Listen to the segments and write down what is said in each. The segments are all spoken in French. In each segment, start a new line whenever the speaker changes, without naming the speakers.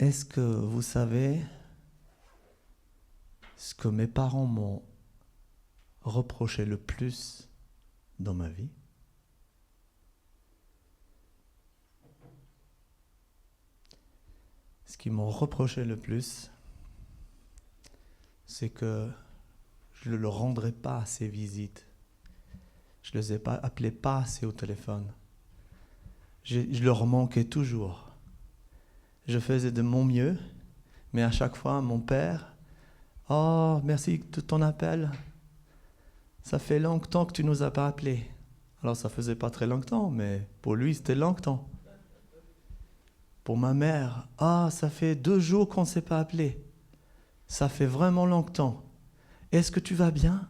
Est-ce que vous savez ce que mes parents m'ont reproché le plus dans ma vie? Ce qu'ils m'ont reproché le plus, c'est que je ne leur rendrais pas assez visite. Je ne les appelais pas assez au téléphone. Je leur manquais toujours. Je faisais de mon mieux, mais à chaque fois, mon père, « Oh, merci de ton appel. Ça fait longtemps que tu ne nous as pas appelés. » Alors, ça faisait pas très longtemps, mais pour lui, c'était longtemps. Pour ma mère, « Ah, ça fait 2 jours qu'on ne s'est pas appelé. Ça fait vraiment longtemps. Est-ce que tu vas bien? »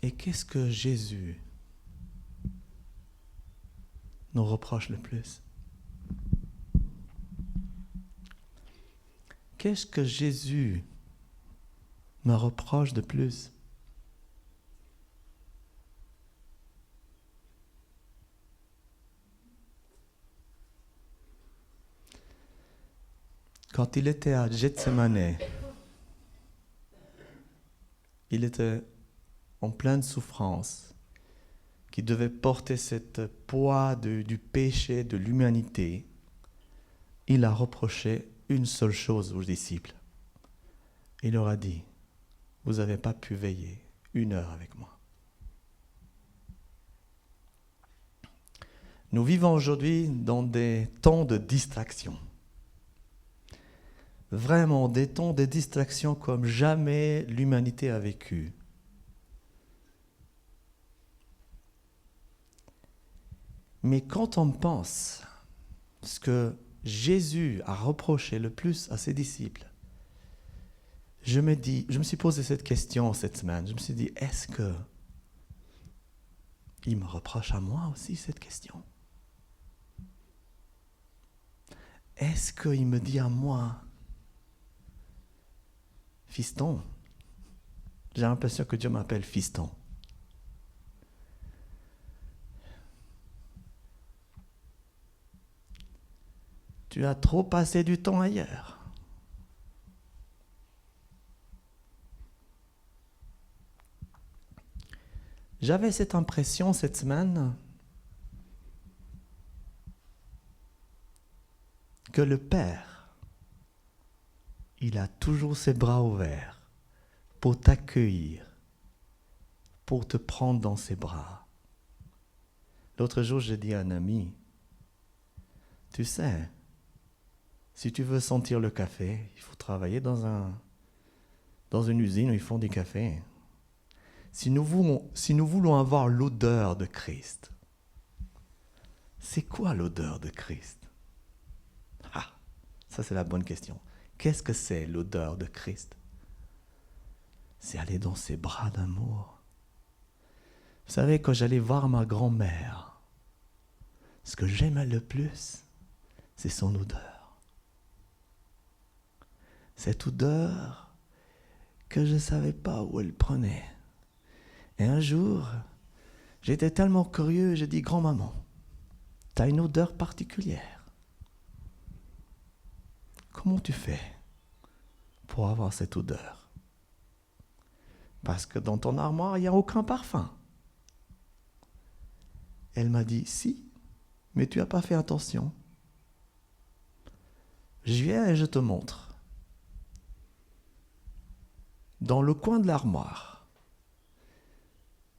Et qu'est-ce que Jésus nous reproche le plus? Qu'est-ce que Jésus me reproche de plus? Quand il était à Gethsémane, il était en pleine souffrance, qui devait porter cette poids du péché de l'humanité. Il a reproché une seule chose aux disciples. Il leur a dit, « Vous n'avez pas pu veiller 1 heure avec moi. » Nous vivons aujourd'hui dans des temps de distraction. Vraiment des temps de distraction comme jamais l'humanité a vécu. Mais quand on pense ce que Jésus a reproché le plus à ses disciples, je me suis posé cette question cette semaine. Je me suis dit, est-ce que il me reproche à moi aussi cette question? Est-ce qu'il me dit à moi, fiston? J'ai l'impression que Dieu m'appelle fiston. Tu as trop passé du temps ailleurs. J'avais cette impression cette semaine que le Père, il a toujours ses bras ouverts pour t'accueillir, pour te prendre dans ses bras. L'autre jour, j'ai dit à un ami, tu sais, si tu veux sentir le café, il faut travailler dans une usine où ils font du café. Si nous voulons avoir l'odeur de Christ, c'est quoi l'odeur de Christ? Ah, ça c'est la bonne question. Qu'est-ce que c'est l'odeur de Christ? C'est aller dans ses bras d'amour. Vous savez, quand j'allais voir ma grand-mère, ce que j'aimais le plus, c'est son odeur. Cette odeur que je ne savais pas où elle prenait. Et un jour, j'étais tellement curieux, j'ai dit, grand-maman, tu as une odeur particulière. Comment tu fais pour avoir cette odeur? Parce que dans ton armoire, il n'y a aucun parfum. Elle m'a dit, si, mais tu n'as pas fait attention. Je viens et je te montre. Dans le coin de l'armoire,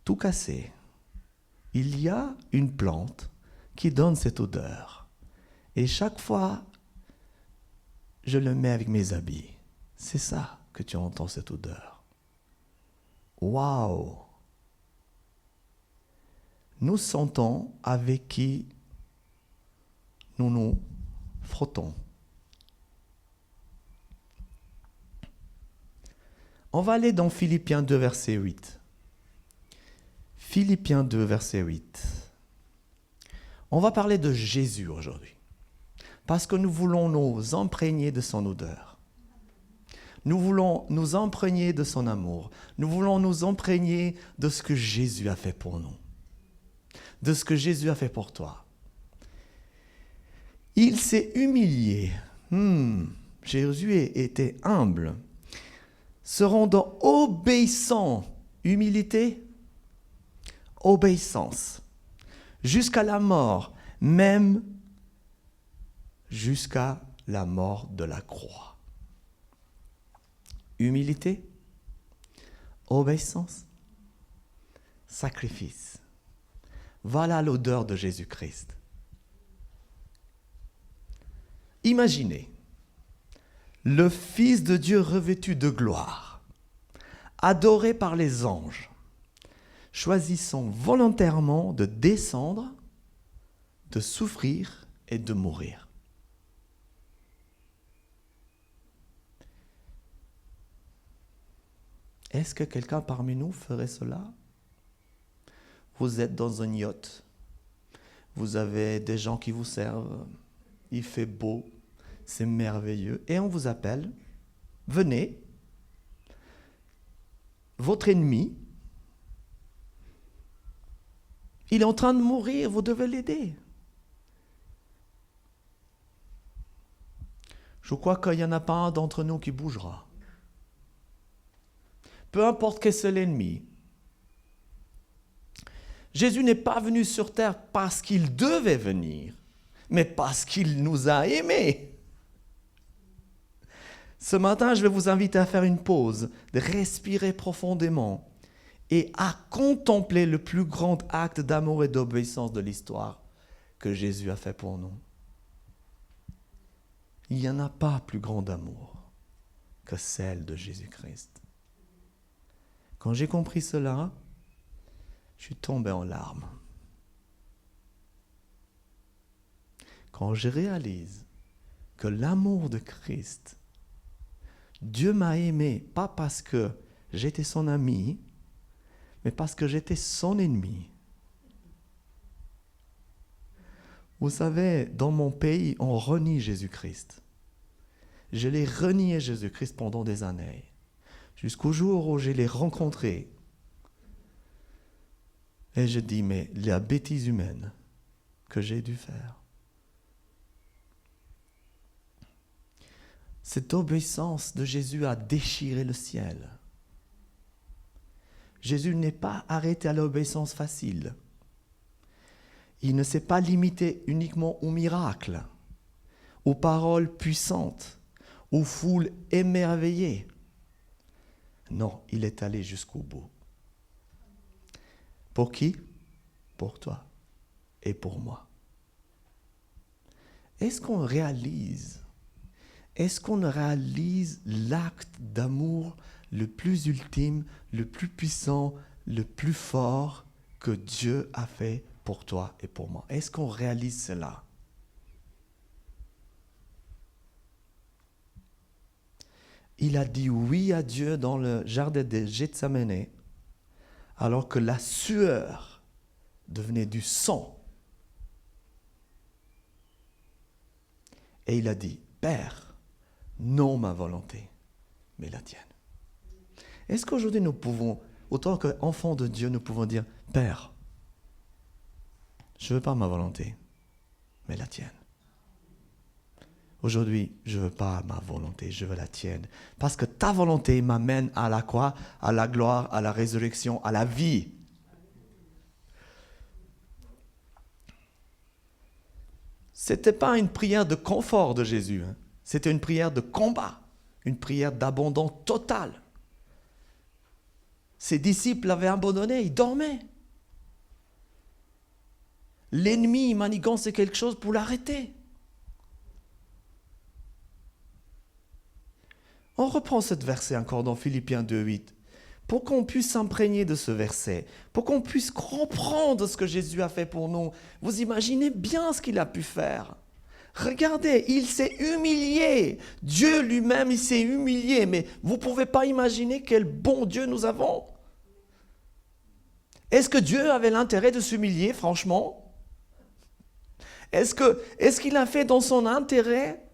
tout cassé, il y a une plante qui donne cette odeur. Et chaque fois, je le mets avec mes habits. C'est ça que tu entends, cette odeur. Waouh! Nous sentons avec qui nous nous frottons. On va aller dans Philippiens 2, verset 8. Philippiens 2, verset 8. On va parler de Jésus aujourd'hui. Parce que nous voulons nous imprégner de son odeur. Nous voulons nous imprégner de son amour. Nous voulons nous imprégner de ce que Jésus a fait pour nous. de ce que Jésus a fait pour toi. Il s'est humilié. Jésus était humble, se rendant obéissant. Humilité, obéissance, jusqu'à la mort, même jusqu'à la mort de la croix. Humilité, obéissance, sacrifice. Voilà l'odeur de Jésus-Christ. Imaginez le Fils de Dieu revêtu de gloire, adoré par les anges, choisissant volontairement de descendre, de souffrir et de mourir. Est-ce que quelqu'un parmi nous ferait cela? Vous êtes dans un yacht, vous avez des gens qui vous servent, il fait beau, c'est merveilleux, et on vous appelle, venez, votre ennemi, il est en train de mourir, vous devez l'aider. Je crois qu'il n'y en a pas un d'entre nous qui bougera. Peu importe quel est l'ennemi. Jésus n'est pas venu sur terre parce qu'il devait venir, mais parce qu'il nous a aimés. Ce matin, je vais vous inviter à faire une pause, de respirer profondément et à contempler le plus grand acte d'amour et d'obéissance de l'histoire que Jésus a fait pour nous. Il n'y en a pas plus grand amour que celle de Jésus-Christ. Quand j'ai compris cela, je suis tombé en larmes. Quand je réalise que l'amour de Christ, Dieu m'a aimé, pas parce que j'étais son ami, mais parce que j'étais son ennemi. Vous savez, dans mon pays, on renie Jésus-Christ. Je l'ai renié Jésus-Christ pendant des années, jusqu'au jour où je l'ai rencontré. Et je dis, mais la bêtise humaine que j'ai dû faire. Cette obéissance de Jésus a déchiré le ciel. Jésus n'est pas arrêté à l'obéissance facile. Il ne s'est pas limité uniquement aux miracles, aux paroles puissantes, aux foules émerveillées. Non, il est allé jusqu'au bout. Pour qui? Pour toi et pour moi. Est-ce qu'on réalise l'acte d'amour le plus ultime, le plus puissant, le plus fort que Dieu a fait pour toi et pour moi? Est-ce qu'on réalise cela? Il a dit oui à Dieu dans le jardin de Gethsémani, alors que la sueur devenait du sang. Et il a dit, Père, non ma volonté, mais la tienne. Est-ce qu'aujourd'hui nous pouvons, autant qu'enfants de Dieu, nous pouvons dire, Père, je ne veux pas ma volonté, mais la tienne. Aujourd'hui, je ne veux pas ma volonté, je veux la tienne. Parce que ta volonté m'amène à la quoi? À la gloire, à la résurrection, à la vie. Ce n'était pas une prière de confort de Jésus. C'était une prière de combat, une prière d'abandon total. Ses disciples l'avaient abandonné, ils dormaient. L'ennemi manigançait quelque chose pour l'arrêter. On reprend ce verset encore dans Philippiens 2,8. Pour qu'on puisse s'imprégner de ce verset, pour qu'on puisse comprendre ce que Jésus a fait pour nous. Vous imaginez bien ce qu'il a pu faire. Regardez, il s'est humilié. Dieu lui-même, il s'est humilié. Mais vous ne pouvez pas imaginer quel bon Dieu nous avons. Est-ce que Dieu avait l'intérêt de s'humilier, franchement? Est-ce qu'il a fait dans son intérêt?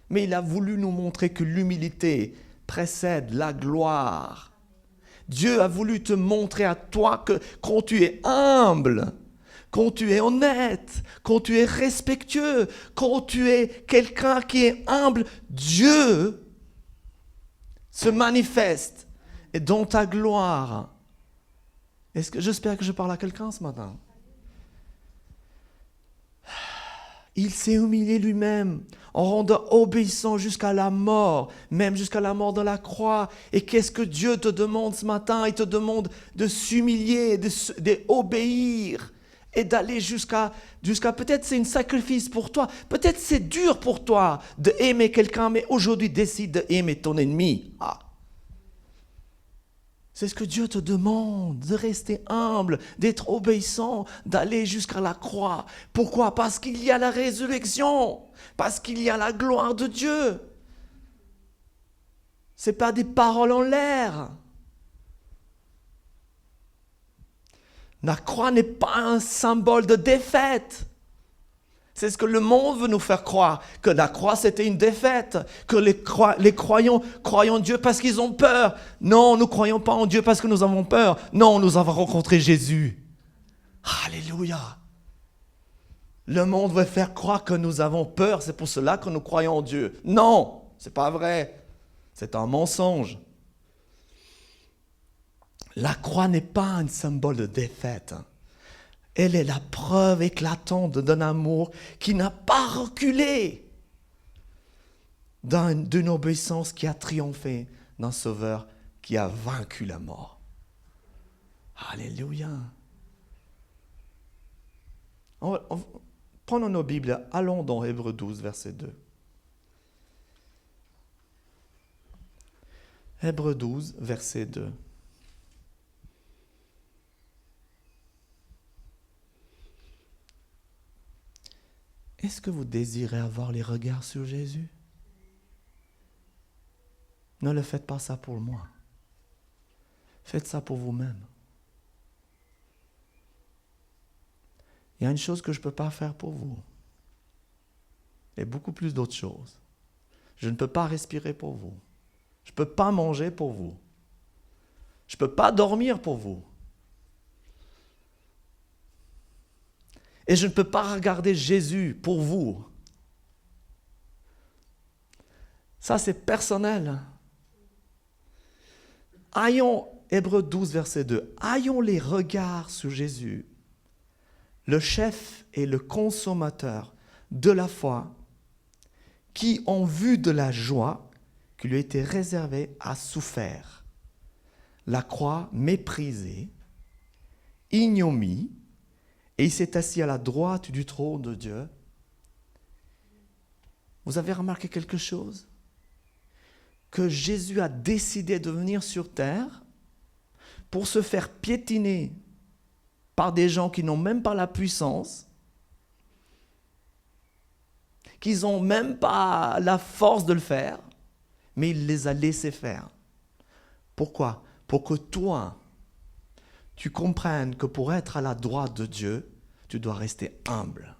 Mais il a voulu nous montrer que l'humilité précède la gloire. Dieu a voulu te montrer à toi que quand tu es humble, quand tu es honnête, quand tu es respectueux, quand tu es quelqu'un qui est humble, Dieu se manifeste et dans ta gloire. J'espère que je parle à quelqu'un ce matin. Il s'est humilié lui-même en rendant obéissant jusqu'à la mort, même jusqu'à la mort de la croix. Et qu'est-ce que Dieu te demande ce matin? Il te demande de s'humilier, d'obéir et d'aller jusqu'à peut-être c'est un sacrifice pour toi, peut-être c'est dur pour toi d'aimer quelqu'un, mais aujourd'hui décide d'aimer ton ennemi. C'est ce que Dieu te demande, de rester humble, d'être obéissant, d'aller jusqu'à la croix. Pourquoi? Parce qu'il y a la résurrection, parce qu'il y a la gloire de Dieu. Ce n'est pas des paroles en l'air. La croix n'est pas un symbole de défaite. C'est ce que le monde veut nous faire croire, que la croix c'était une défaite, que les croyants croient en Dieu parce qu'ils ont peur. Non, nous ne croyons pas en Dieu parce que nous avons peur. Non, nous avons rencontré Jésus. Alléluia. Le monde veut faire croire que nous avons peur, c'est pour cela que nous croyons en Dieu. Non, ce n'est pas vrai. C'est un mensonge. La croix n'est pas un symbole de défaite. Elle est la preuve éclatante d'un amour qui n'a pas reculé, d'une obéissance qui a triomphé, d'un sauveur qui a vaincu la mort. Alléluia. Prenons nos Bibles, allons dans Hébreux 12, verset 2. Hébreux 12, verset 2. Est-ce que vous désirez avoir les regards sur Jésus? Ne le faites pas ça pour moi. Faites ça pour vous-même. Il y a une chose que je ne peux pas faire pour vous. Et beaucoup plus d'autres choses. Je ne peux pas respirer pour vous. Je ne peux pas manger pour vous. Je ne peux pas dormir pour vous. Et je ne peux pas regarder Jésus pour vous. Ça, c'est personnel. Ayons, Hébreux 12, verset 2, ayons les regards sur Jésus, le chef et le consommateur de la foi, qui, en vue de la joie qui lui était réservée, a souffert la croix méprisée, ignominie, et il s'est assis à la droite du trône de Dieu. Vous avez remarqué quelque chose? Que Jésus a décidé de venir sur terre pour se faire piétiner par des gens qui n'ont même pas la puissance, qui n'ont même pas la force de le faire, mais il les a laissés faire. Pourquoi? Pour que toi, tu comprennes que pour être à la droite de Dieu, tu dois rester humble,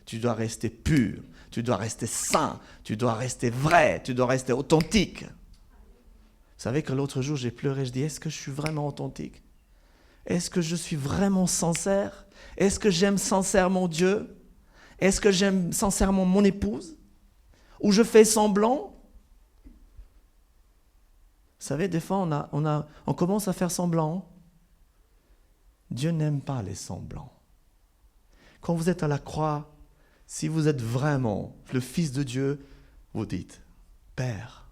tu dois rester pur, tu dois rester saint, tu dois rester vrai, tu dois rester authentique. Vous savez que l'autre jour, j'ai pleuré, je dis, est-ce que je suis vraiment authentique? Est-ce que je suis vraiment sincère? Est-ce que j'aime sincèrement Dieu? Est-ce que j'aime sincèrement mon épouse? Ou je fais semblant? Vous savez, des fois, on commence à faire semblant. Dieu n'aime pas les semblants. Quand vous êtes à la croix, si vous êtes vraiment le Fils de Dieu, vous dites, Père,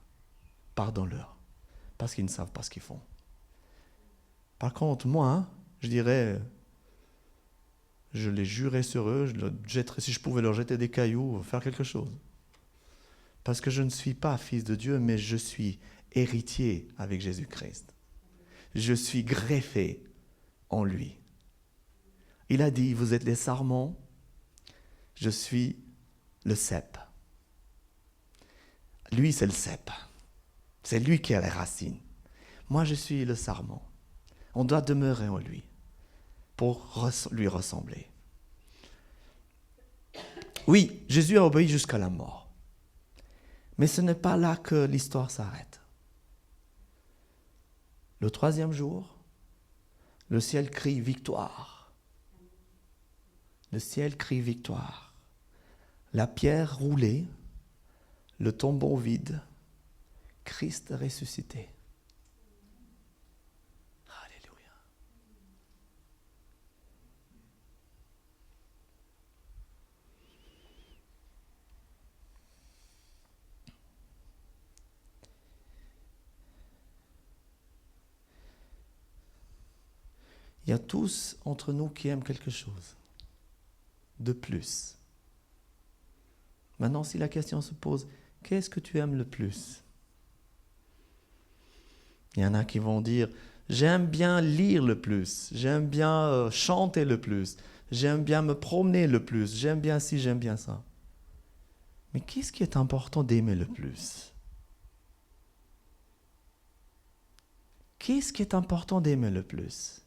pardonne-leur, parce qu'ils ne savent pas ce qu'ils font. Par contre, moi, je dirais, je les jurerais sur eux, si je pouvais leur jeter des cailloux, faire quelque chose. Parce que je ne suis pas fils de Dieu, mais je suis héritier avec Jésus-Christ. Je suis greffé en lui. Il a dit, vous êtes les sarments, je suis le cep. Lui, c'est le cep. C'est lui qui a les racines. Moi, je suis le sarment. On doit demeurer en lui pour lui ressembler. Oui, Jésus a obéi jusqu'à la mort. Mais ce n'est pas là que l'histoire s'arrête. Le troisième jour, le ciel crie victoire. Le ciel crie victoire. La pierre roulée, le tombeau vide, Christ ressuscité. Alléluia. Il y a tous entre nous qui aiment quelque chose de plus. Maintenant, si la question se pose, qu'est-ce que tu aimes le plus? Il y en a qui vont dire, j'aime bien lire le plus, j'aime bien chanter le plus, j'aime bien me promener le plus, j'aime bien ci, j'aime bien ça. Mais qu'est-ce qui est important d'aimer le plus? Qu'est-ce qui est important d'aimer le plus?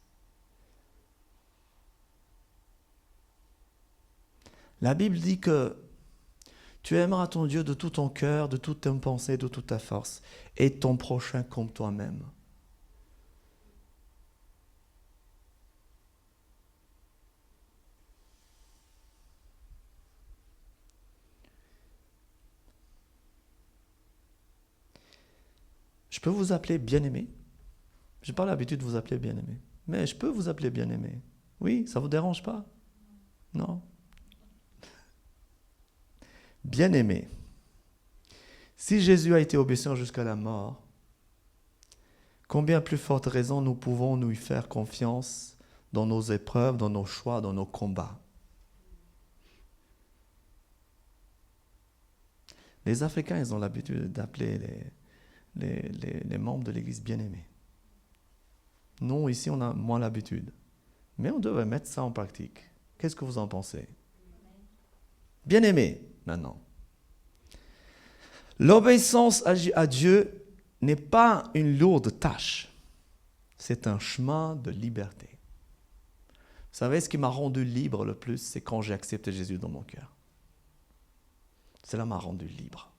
La Bible dit que tu aimeras ton Dieu de tout ton cœur, de toute ton pensée, de toute ta force, et ton prochain comme toi-même. Je peux vous appeler bien-aimé. Je n'ai pas l'habitude de vous appeler bien-aimé. Mais je peux vous appeler bien-aimé. Oui, ça ne vous dérange pas? Non. Bien-aimé. Si Jésus a été obéissant jusqu'à la mort, combien plus forte raison nous pouvons nous y faire confiance dans nos épreuves, dans nos choix, dans nos combats. Les Africains, ils ont l'habitude d'appeler les membres de l'Église bien-aimés. Nous, ici, on a moins l'habitude. Mais on devrait mettre ça en pratique. Qu'est-ce que vous en pensez? Bien-aimés, maintenant. L'obéissance à Dieu n'est pas une lourde tâche. C'est un chemin de liberté. Vous savez, ce qui m'a rendu libre le plus, c'est quand j'ai accepté Jésus dans mon cœur. Cela m'a rendu libre.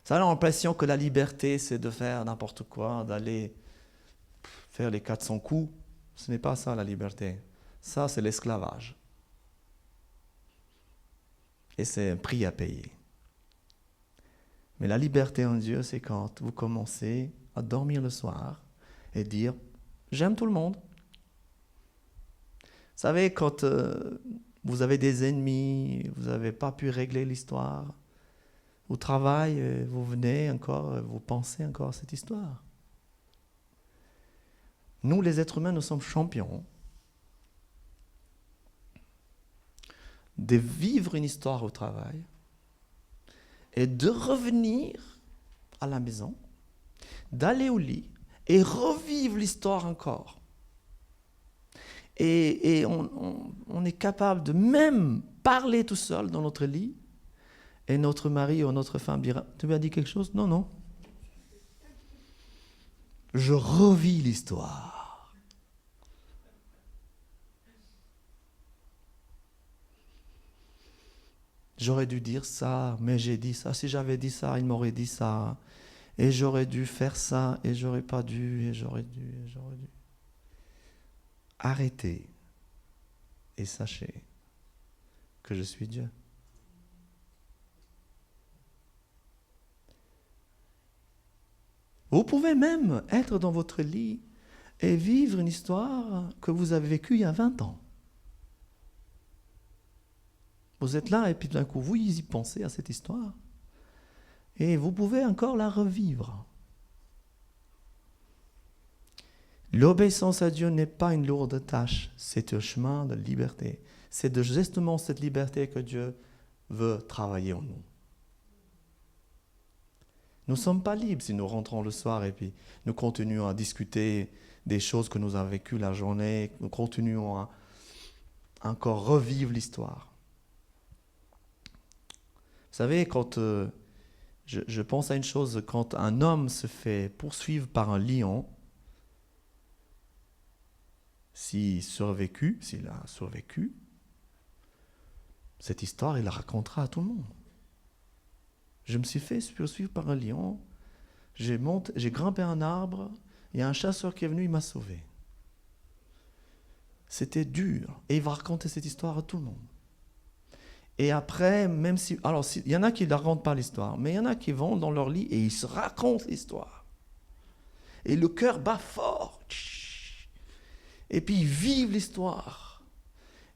Ça a l'impression que la liberté, c'est de faire n'importe quoi, d'aller faire les 400 coups. Ce n'est pas ça la liberté. Ça, c'est l'esclavage. Et c'est un prix à payer. Mais la liberté en Dieu, c'est quand vous commencez à dormir le soir et dire « J'aime tout le monde ». Vous savez, quand vous avez des ennemis, vous n'avez pas pu régler l'histoire, au travail, vous venez encore, vous pensez encore à cette histoire. Nous, les êtres humains, nous sommes champions de vivre une histoire au travail et de revenir à la maison, d'aller au lit et revivre l'histoire encore. Et on est capable de même parler tout seul dans notre lit et notre mari ou notre femme dira « Tu m'as dit quelque chose ?» « Non, non. » Je revis l'histoire. J'aurais dû dire ça, mais j'ai dit ça. Si j'avais dit ça, il m'aurait dit ça. Et j'aurais dû faire ça, et j'aurais pas dû, et j'aurais dû, et j'aurais dû. Arrêtez et sachez que je suis Dieu. Vous pouvez même être dans votre lit et vivre une histoire que vous avez vécue il y a 20 ans. Vous êtes là et puis d'un coup, vous y pensez à cette histoire. Et vous pouvez encore la revivre. L'obéissance à Dieu n'est pas une lourde tâche, c'est un chemin de liberté. C'est justement cette liberté que Dieu veut travailler en nous. Nous ne sommes pas libres si nous rentrons le soir et puis nous continuons à discuter des choses que nous avons vécues la journée, nous continuons à encore revivre l'histoire. Vous savez, quand je pense à une chose, quand un homme se fait poursuivre par un lion, s'il a survécu, cette histoire, il la racontera à tout le monde. Je me suis fait poursuivre par un lion, j'ai grimpé un arbre, il y a un chasseur qui est venu, il m'a sauvé. C'était dur. Et il va raconter cette histoire à tout le monde. Et après, même si... Alors, il y en a qui ne racontent pas l'histoire, mais il y en a qui vont dans leur lit et ils se racontent l'histoire. Et le cœur bat fort. Et puis ils vivent l'histoire.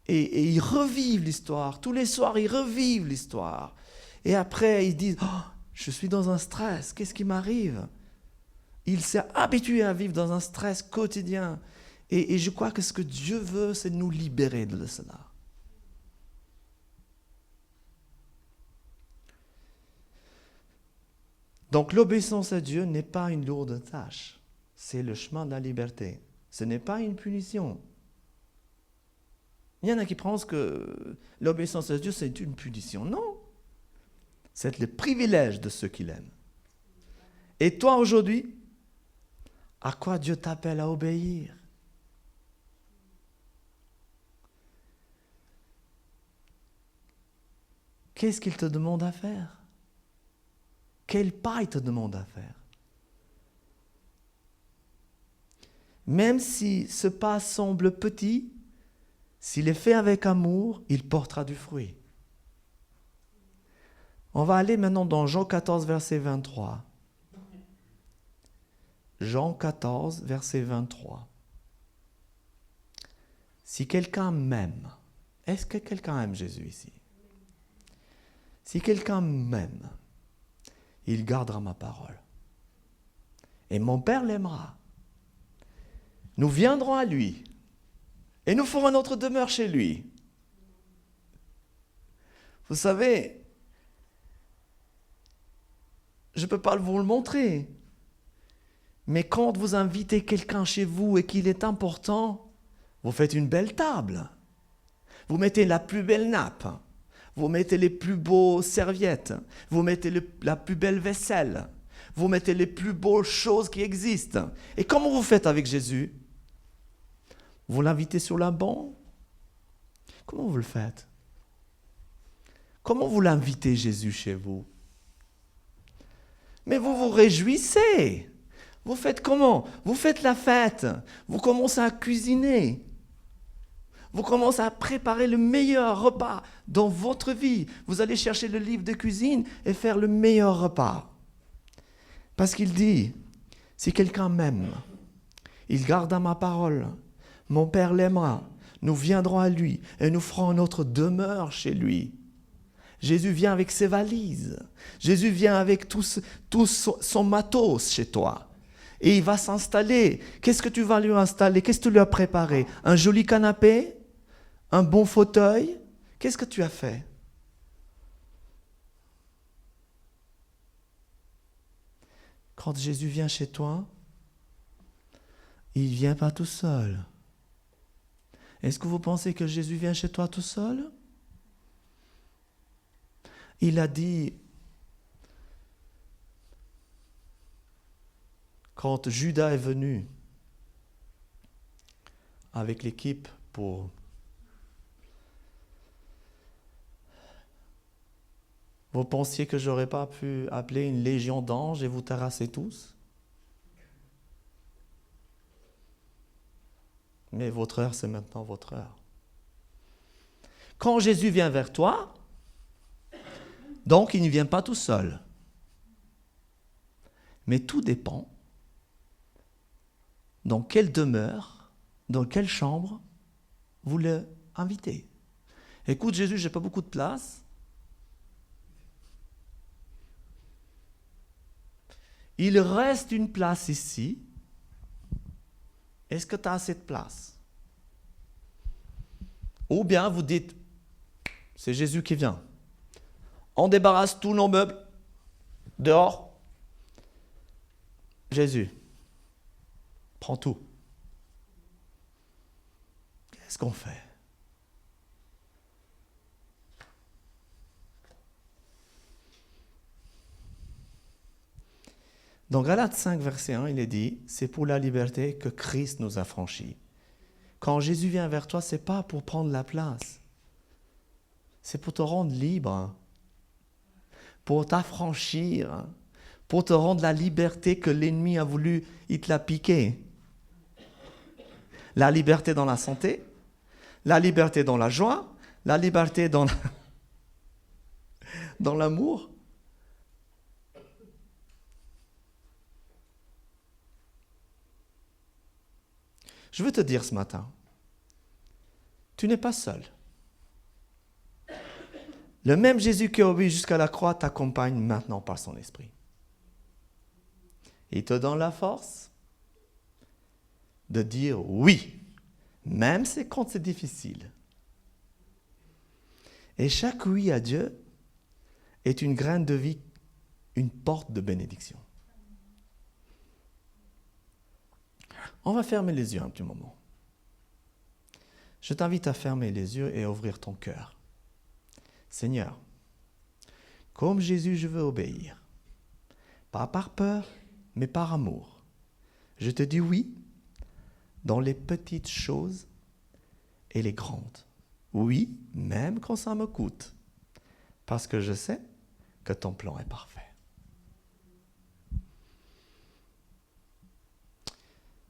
Et ils revivent l'histoire. Tous les soirs, ils revivent l'histoire. Et après, ils disent, oh, je suis dans un stress, qu'est-ce qui m'arrive? Il s'est habitué à vivre dans un stress quotidien. Et je crois que ce que Dieu veut, c'est de nous libérer de cela. Donc l'obéissance à Dieu n'est pas une lourde tâche. C'est le chemin de la liberté. Ce n'est pas une punition. Il y en a qui pensent que l'obéissance à Dieu, c'est une punition. Non. C'est le privilège de ceux qui l'aiment. Et toi, aujourd'hui, à quoi Dieu t'appelle à obéir? Qu'est-ce qu'il te demande à faire? Quel pas il te demande à faire? Même si ce pas semble petit, s'il est fait avec amour, il portera du fruit. On va aller maintenant dans Jean 14, verset 23. Jean 14, verset 23. Si quelqu'un m'aime, est-ce que quelqu'un aime Jésus ici? Si quelqu'un m'aime, il gardera ma parole. Et mon Père l'aimera. Nous viendrons à lui. Et nous ferons notre demeure chez lui. Vous savez, je ne peux pas vous le montrer. Mais quand vous invitez quelqu'un chez vous et qu'il est important, vous faites une belle table. Vous mettez la plus belle nappe. Vous mettez les plus beaux serviettes. Vous mettez la plus belle vaisselle. Vous mettez les plus beaux choses qui existent. Et comment vous faites avec Jésus? Vous l'invitez sur la banc? Comment vous le faites? Comment vous l'invitez Jésus chez vous? Mais vous vous réjouissez. Vous faites comment? Vous faites la fête. Vous commencez à cuisiner. Vous commencez à préparer le meilleur repas dans votre vie. Vous allez chercher le livre de cuisine et faire le meilleur repas. Parce qu'il dit, si quelqu'un m'aime, il gardera ma parole. Mon Père l'aimera. Nous viendrons à lui et nous ferons notre demeure chez lui. Jésus vient avec ses valises. Jésus vient avec tout son matos chez toi. Et il va s'installer. Qu'est-ce que tu vas lui installer? Qu'est-ce que tu lui as préparé? Un joli canapé? Un bon fauteuil? Qu'est-ce que tu as fait? Quand Jésus vient chez toi, il ne vient pas tout seul. Est-ce que vous pensez que Jésus vient chez toi tout seul? Il a dit, quand Judas est venu avec l'équipe pour... Vous pensiez que je n'aurais pas pu appeler une légion d'anges et vous terrasser tous? Mais votre heure, c'est maintenant votre heure. Quand Jésus vient vers toi, donc il ne vient pas tout seul. Mais tout dépend dans quelle demeure, dans quelle chambre vous l'invitez. Écoute Jésus, je n'ai pas beaucoup de place. Il reste une place ici. Est-ce que tu as assez de place? Ou bien vous dites, c'est Jésus qui vient. On débarrasse tous nos meubles. Dehors. Jésus, prends tout. Qu'est-ce qu'on fait? Dans Galates 5, verset 1, il est dit, c'est pour la liberté que Christ nous a franchis. Quand Jésus vient vers toi, ce n'est pas pour prendre la place. C'est pour te rendre libre, pour t'affranchir, pour te rendre la liberté que l'ennemi a voulu, il te l'a piqué. La liberté dans la santé, la liberté dans la joie, la liberté dans dans l'amour. Je veux te dire ce matin, tu n'es pas seul. Le même Jésus qui a obéi jusqu'à la croix t'accompagne maintenant par son esprit. Il te donne la force de dire oui, même quand c'est difficile. Et chaque oui à Dieu est une graine de vie, une porte de bénédiction. On va fermer les yeux un petit moment. Je t'invite à fermer les yeux et à ouvrir ton cœur. Seigneur, comme Jésus, je veux obéir. Pas par peur, mais par amour. Je te dis oui dans les petites choses et les grandes. Oui, même quand ça me coûte. Parce que je sais que ton plan est parfait.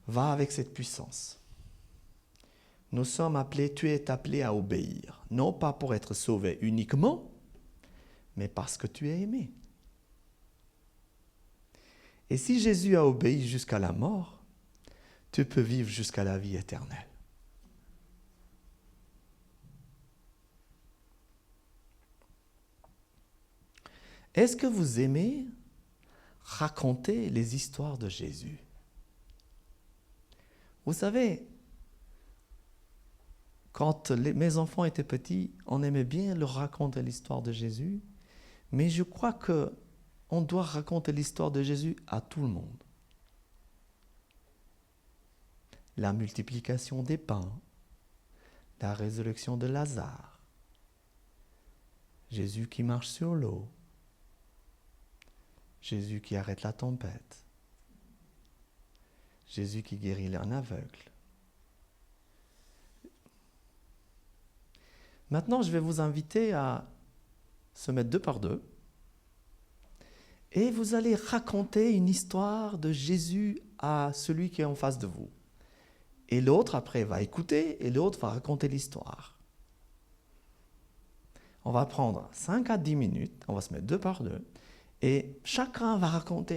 Va avec cette puissance. Nous sommes appelés, tu es appelé à obéir. Non pas pour être sauvé uniquement, mais parce que tu es aimé. Et si Jésus a obéi jusqu'à la mort, tu peux vivre jusqu'à la vie éternelle. Est-ce que vous aimez raconter les histoires de Jésus? Vous savez, quand mes enfants étaient petits, on aimait bien leur raconter l'histoire de Jésus, mais je crois qu'on doit raconter l'histoire de Jésus à tout le monde. La multiplication des pains, la résurrection de Lazare, Jésus qui marche sur l'eau, Jésus qui arrête la tempête, Jésus qui guérit un aveugle. Maintenant, je vais vous inviter à se mettre deux par deux et vous allez raconter une histoire de Jésus à celui qui est en face de vous. Et l'autre, après, va écouter et l'autre va raconter l'histoire. On va prendre 5 à 10 minutes, on va se mettre deux par deux et chacun va raconter